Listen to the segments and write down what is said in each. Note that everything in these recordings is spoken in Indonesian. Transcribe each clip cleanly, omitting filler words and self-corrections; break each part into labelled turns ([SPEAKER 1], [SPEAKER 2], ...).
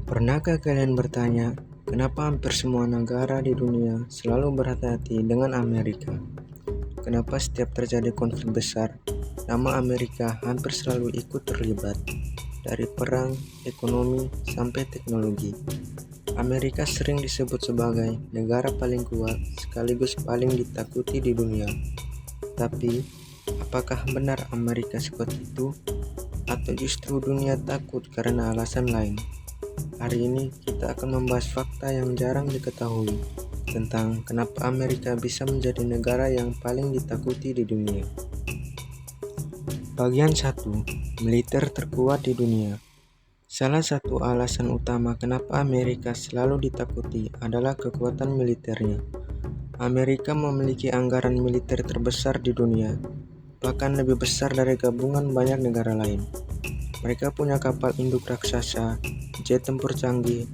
[SPEAKER 1] Pernahkah kalian bertanya, kenapa hampir semua negara di dunia selalu berhati-hati dengan Amerika? Kenapa setiap terjadi konflik besar, nama Amerika hampir selalu ikut terlibat, dari perang, ekonomi, sampai teknologi. Amerika sering disebut sebagai negara paling kuat sekaligus paling ditakuti di dunia. Tapi, apakah benar Amerika seperti itu? Atau justru dunia takut karena alasan lain? Hari ini kita akan membahas fakta yang jarang diketahui tentang kenapa Amerika bisa menjadi negara yang paling ditakuti di dunia. Bagian 1. Militer terkuat di dunia. Salah satu alasan utama kenapa Amerika selalu ditakuti adalah kekuatan militernya. Amerika memiliki anggaran militer terbesar di dunia, bahkan lebih besar dari gabungan banyak negara lain. Mereka punya kapal induk raksasa, jet tempur canggih,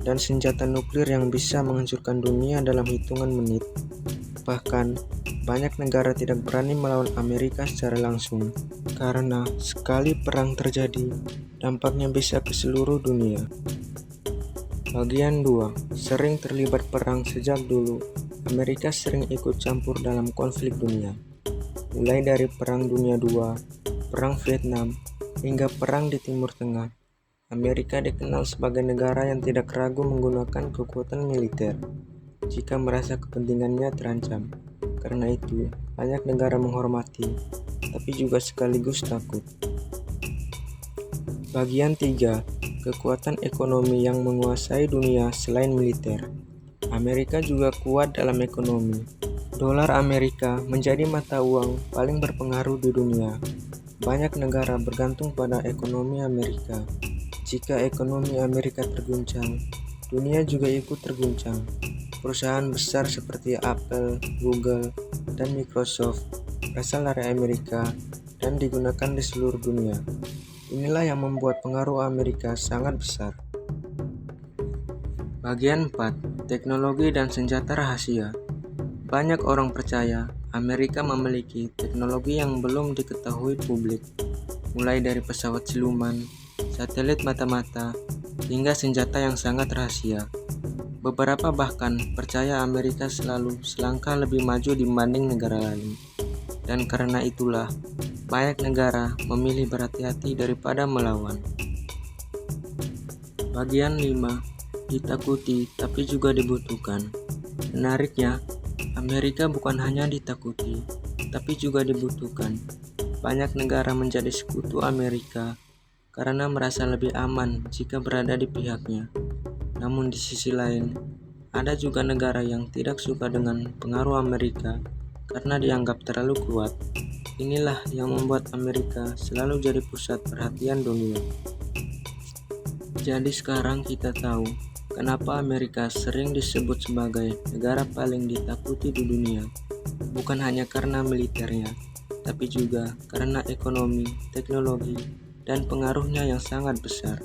[SPEAKER 1] dan senjata nuklir yang bisa menghancurkan dunia dalam hitungan menit. Bahkan, banyak negara tidak berani melawan Amerika secara langsung, karena sekali perang terjadi, dampaknya bisa ke seluruh dunia. Bagian 2. Sering terlibat perang sejak dulu. Amerika sering ikut campur dalam konflik dunia. Mulai dari Perang Dunia II, Perang Vietnam, hingga Perang di Timur Tengah. Amerika dikenal sebagai negara yang tidak ragu menggunakan kekuatan militer jika merasa kepentingannya terancam. Karena itu, banyak negara menghormati, tapi juga sekaligus takut. Bagian 3. Kekuatan ekonomi yang menguasai dunia selain militer. Amerika juga kuat dalam ekonomi. Dolar Amerika menjadi mata uang paling berpengaruh di dunia. Banyak negara bergantung pada ekonomi Amerika. Jika ekonomi Amerika terguncang, dunia juga ikut terguncang. Perusahaan besar seperti Apple, Google, dan Microsoft berasal dari Amerika dan digunakan di seluruh dunia. Inilah yang membuat pengaruh Amerika sangat besar. Bagian 4. Teknologi dan senjata rahasia. Banyak orang percaya Amerika memiliki teknologi yang belum diketahui publik, mulai dari pesawat siluman, satelit mata-mata, hingga senjata yang sangat rahasia. Beberapa bahkan percaya Amerika selalu selangkah lebih maju dibanding negara lain. Dan karena itulah, banyak negara memilih berhati-hati daripada melawan. Bagian 5. Ditakuti tapi juga dibutuhkan. Menariknya, Amerika bukan hanya ditakuti, tapi juga dibutuhkan. Banyak negara menjadi sekutu Amerika karena merasa lebih aman jika berada di pihaknya. Namun di sisi lain, ada juga negara yang tidak suka dengan pengaruh Amerika karena dianggap terlalu kuat. Inilah yang membuat Amerika selalu jadi pusat perhatian dunia. Jadi sekarang kita tahu kenapa Amerika sering disebut sebagai negara paling ditakuti di dunia. Bukan hanya karena militernya, tapi juga karena ekonomi, teknologi, dan pengaruhnya yang sangat besar.